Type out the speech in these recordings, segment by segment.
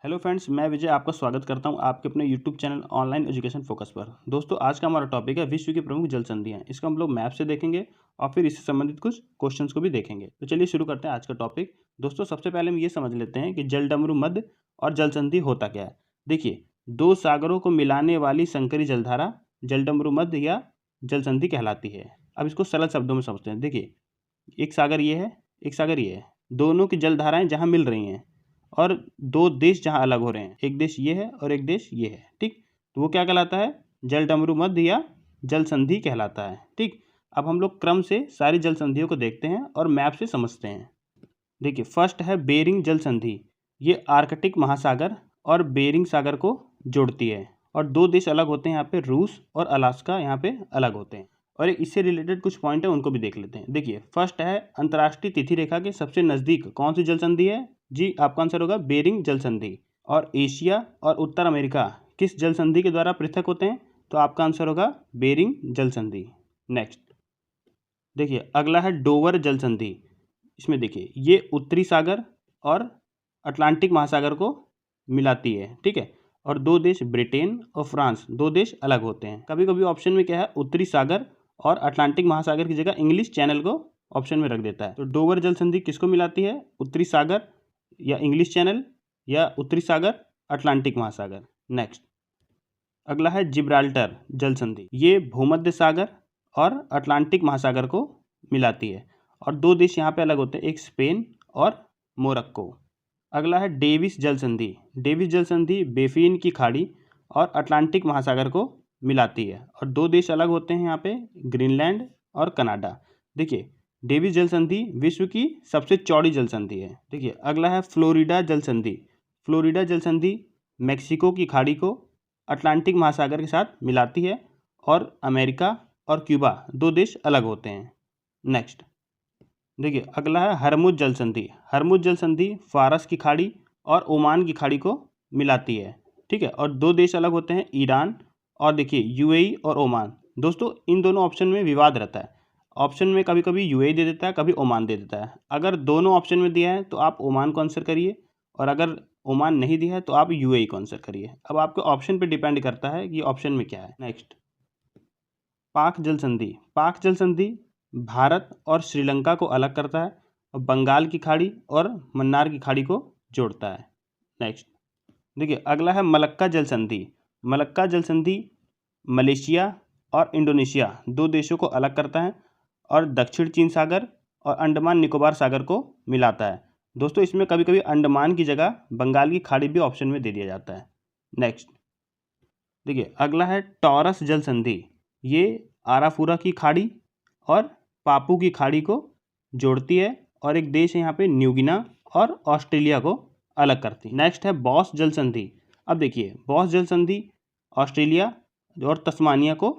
Hello friends, मैं विजय आपका स्वागत करता हूं आपके अपने YouTube channel online education focus पर। दोस्तों, आज का हमारा टॉपिक है विश्व की प्रमुख जल संधियां। इसको हम लोग मैप से देखेंगे और फिर इससे संबंधित कुछ क्वेश्चंस को भी देखेंगे। तो चलिए शुरू करते हैं आज का टॉपिक। दोस्तों, सबसे पहले हम ये समझ लेते हैं कि जलडमरू मध्य और जल संधि होता क्या है। देखिए, दो सागरों को मिलाने वाली संकरी जलधारा जलडमरू मध्य या जल संधि कहलाती है। अब इसको सरल शब्दों में समझते हैं। देखिए, एक सागर ये है, एक सागर ये है, दोनों की जलधाराएं जहाँ मिल रही हैं और दो देश जहाँ अलग हो रहे हैं, एक देश ये है और एक देश ये है। ठीक, तो वो क्या कहलाता है? जलडमरू मध्य या जल संधि कहलाता है। ठीक, अब हम लोग क्रम से सारी जल संधियों को देखते हैं और मैप से समझते हैं। देखिए, फर्स्ट है बेरिंग जल संधि। ये आर्कटिक महासागर और बेरिंग सागर को जोड़ती है और दो देश अलग होते हैं यहाँ पे, रूस और अलास्का यहाँ पे अलग होते हैं। और इससे रिलेटेड कुछ पॉइंट है, उनको भी देख लेते हैं। देखिए, फर्स्ट है अंतर्राष्ट्रीय तिथि रेखा के सबसे नज़दीक कौन सी जल संधि है? जी, आपका आंसर होगा बेरिंग जल संधि। और एशिया और उत्तर अमेरिका किस जल संधि के द्वारा पृथक होते हैं? तो आपका आंसर होगा बेरिंग जल संधि। नेक्स्ट देखिए, अगला है डोवर जल संधि। इसमें देखिए, ये उत्तरी सागर और अटलांटिक महासागर को मिलाती है। ठीक है, और दो देश ब्रिटेन और फ्रांस, दो देश अलग होते हैं। कभी कभी ऑप्शन में क्या है, उत्तरी सागर और अटलांटिक महासागर की जगह इंग्लिश चैनल को ऑप्शन में रख देता है। तो डोवर जल संधि किसको मिलाती है? उत्तरी सागर या इंग्लिश चैनल या उत्तरी सागर अटलांटिक महासागर। नेक्स्ट अगला है जिब्राल्टर जल संधि। ये भूमध्य सागर और अटलांटिक महासागर को मिलाती है और दो देश यहाँ पे अलग होते हैं, एक स्पेन और मोरक्को। अगला है डेविस जल संधि। डेविस जल संधि बेफिन की खाड़ी और अटलांटिक महासागर को मिलाती है और दो देश अलग होते हैं यहाँ पे, ग्रीनलैंड और कनाडा। देखिए, डेविस जल संधि विश्व की सबसे चौड़ी जल संधि है। देखिए, अगला है फ्लोरिडा जल संधि। फ्लोरिडा जल संधि मैक्सिको की खाड़ी को अटलांटिक महासागर के साथ मिलाती है और अमेरिका और क्यूबा, दो देश अलग होते हैं। नेक्स्ट देखिए, अगला है हरमुज जल संधि। हरमुज जल संधि फारस की खाड़ी और ओमान की खाड़ी को मिलाती है। ठीक है, और दो देश अलग होते हैं, ईरान और देखिए यूएई और ओमान। दोस्तों, इन दोनों ऑप्शन में विवाद रहता है। ऑप्शन में कभी कभी यूएई दे देता है, कभी ओमान दे देता है। अगर दोनों ऑप्शन में दिया है तो आप ओमान को आंसर करिए, और अगर ओमान नहीं दिया है तो आप यूएई को आंसर करिए। अब आपके ऑप्शन पे डिपेंड करता है कि ऑप्शन में क्या है। नेक्स्ट पाक जल संधि। पाक जल संधि भारत और श्रीलंका को अलग करता है और बंगाल की खाड़ी और मन्नार की खाड़ी को जोड़ता है। नेक्स्ट देखिए, अगला है मलक्का जल संधि। मलक्का जल संधि मलेशिया और इंडोनेशिया, दो देशों को अलग करता है और दक्षिण चीन सागर और अंडमान निकोबार सागर को मिलाता है। दोस्तों, इसमें कभी कभी अंडमान की जगह बंगाल की खाड़ी भी ऑप्शन में दे दिया जाता है। नेक्स्ट देखिए, अगला है टॉरस जल संधि। ये आराफुरा की खाड़ी और पापू की खाड़ी को जोड़ती है और एक देश है यहाँ पे न्यूगिना और ऑस्ट्रेलिया को अलग करती है। नेक्स्ट है बॉस जल संधि। अब देखिए, बॉस जल संधि ऑस्ट्रेलिया और तस्मानिया को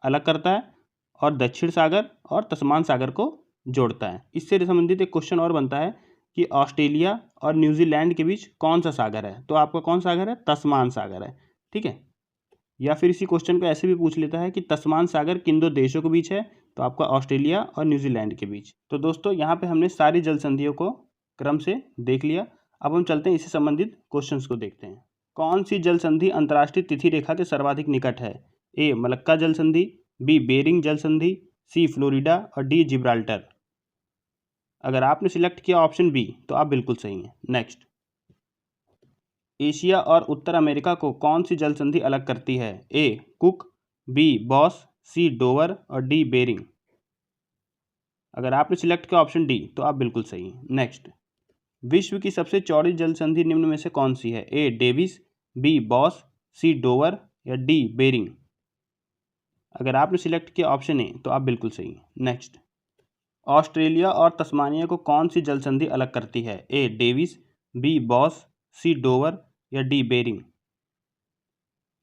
अलग करता है और दक्षिण सागर और तस्मान सागर को जोड़ता है। इससे संबंधित एक क्वेश्चन और बनता है कि ऑस्ट्रेलिया और न्यूजीलैंड के बीच कौन सा सागर है? तो आपका कौन सागर है? तस्मान सागर है। ठीक है, या फिर इसी क्वेश्चन को ऐसे भी पूछ लेता है कि तस्मान सागर किन दो देशों के बीच है? तो आपका ऑस्ट्रेलिया और न्यूजीलैंड के बीच। तो दोस्तों, यहाँ पे हमने सारी जल संधियों को क्रम से देख लिया। अब हम चलते हैं इससे संबंधित क्वेश्चंस को देखते हैं। कौन सी जल संधि अंतर्राष्ट्रीय तिथि रेखा के सर्वाधिक निकट है? ए मलक्का जल संधि, बी बेरिंग जल संधि, सी फ्लोरिडा और डी जिब्राल्टर। अगर आपने सिलेक्ट किया ऑप्शन बी तो आप बिल्कुल सही हैं। नेक्स्ट एशिया और उत्तर अमेरिका को कौन सी जल संधि अलग करती है? ए cook, B Bass, C Dover और डी बेरिंग। अगर आपने सिलेक्ट किया ऑप्शन डी तो आप बिल्कुल सही हैं। नेक्स्ट विश्व की सबसे चौड़ी जल संधि निम्न में से कौन सी है? A Davis, B Bass, C Dover या डी बेरिंग। अगर आपने सिलेक्ट किया ऑप्शन ए तो आप बिल्कुल सही हैं। नेक्स्ट ऑस्ट्रेलिया और तस्मानिया को कौन सी जल संधि अलग करती है? A Davis, B Bass, C Dover या डी बेरिंग।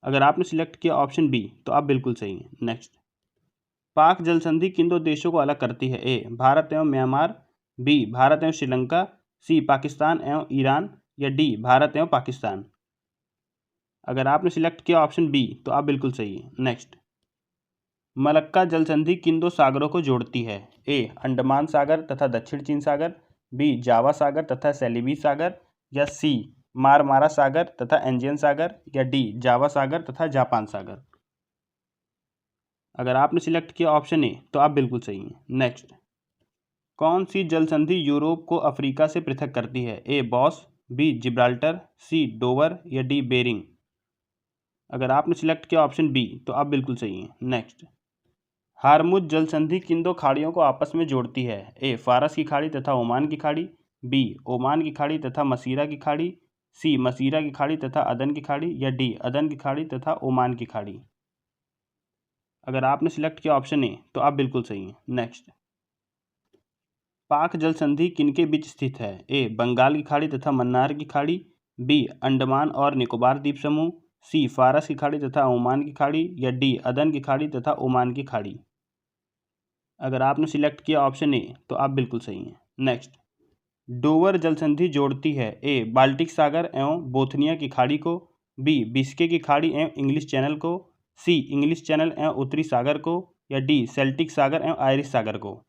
अगर आपने सिलेक्ट किया ऑप्शन बी तो आप बिल्कुल सही हैं। नेक्स्ट पाक जल संधि किन दो देशों को अलग करती है? ए भारत एवं म्यांमार, बी भारत एवं श्रीलंका, सी पाकिस्तान एवं ईरान या डी भारत एवं पाकिस्तान। अगर आपने सिलेक्ट किया ऑप्शन बी तो आप बिल्कुल सही हैं। नेक्स्ट मलक्का जल संधि किन दो सागरों को जोड़ती है? ए अंडमान सागर तथा दक्षिण चीन सागर, बी जावा सागर तथा सेलिबी सागर या सी मारमारा सागर तथा एंजियन सागर, या डी जावा सागर तथा जापान सागर। अगर आपने सिलेक्ट किया ऑप्शन ए तो आप बिल्कुल सही हैं। नेक्स्ट, कौन सी जल संधि यूरोप को अफ्रीका से पृथक करती है? ए बॉस, बी जिब्राल्टर, सी डोवर, या डी बेरिंग। अगर आपने सिलेक्ट किया ऑप्शन बी तो आप बिल्कुल सही हैं। नेक्स्ट, हार्मुज जल संधि किन दो खाड़ियों को आपस में जोड़ती है? ए फारस की खाड़ी तथा ओमान की खाड़ी, बी ओमान की खाड़ी तथा मसीरा की खाड़ी, सी मसीरा की खाड़ी तथा अदन की खाड़ी, या डी अदन की खाड़ी तथा ओमान की खाड़ी। अगर आपने सिलेक्ट किया ऑप्शन ए तो आप बिल्कुल सही हैं। नेक्स्ट, पाक जल संधि किनके बीच स्थित है? ए बंगाल की खाड़ी तथा मन्नार की खाड़ी, बी अंडमान और निकोबार द्वीप समूह, सी फारस की खाड़ी तथा ओमान की खाड़ी, या डी अदन की खाड़ी तथा ओमान की खाड़ी। अगर आपने सिलेक्ट किया ऑप्शन ए तो आप बिल्कुल सही हैं। नेक्स्ट, डोवर जल संधि जोड़ती है? ए बाल्टिक सागर एवं बोथनिया की खाड़ी को, बी बिस्के की खाड़ी एवं इंग्लिश चैनल को, सी इंग्लिश चैनल एवं उत्तरी सागर को, या डी सेल्टिक सागर एवं आयरिश सागर को।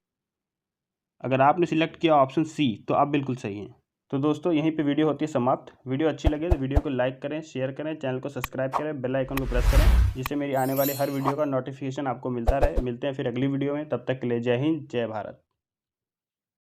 अगर आपने सिलेक्ट किया ऑप्शन सी तो आप बिल्कुल सही हैं। तो दोस्तों यहीं पे वीडियो होती है समाप्त। वीडियो अच्छी लगे तो वीडियो को लाइक करें, शेयर करें, चैनल को सब्सक्राइब करें, बेल आइकन को प्रेस करें, जिससे मेरी आने वाली हर वीडियो का नोटिफिकेशन आपको मिलता रहे। मिलते हैं फिर अगली वीडियो में, तब तक के लिए जय हिंद, जय भारत।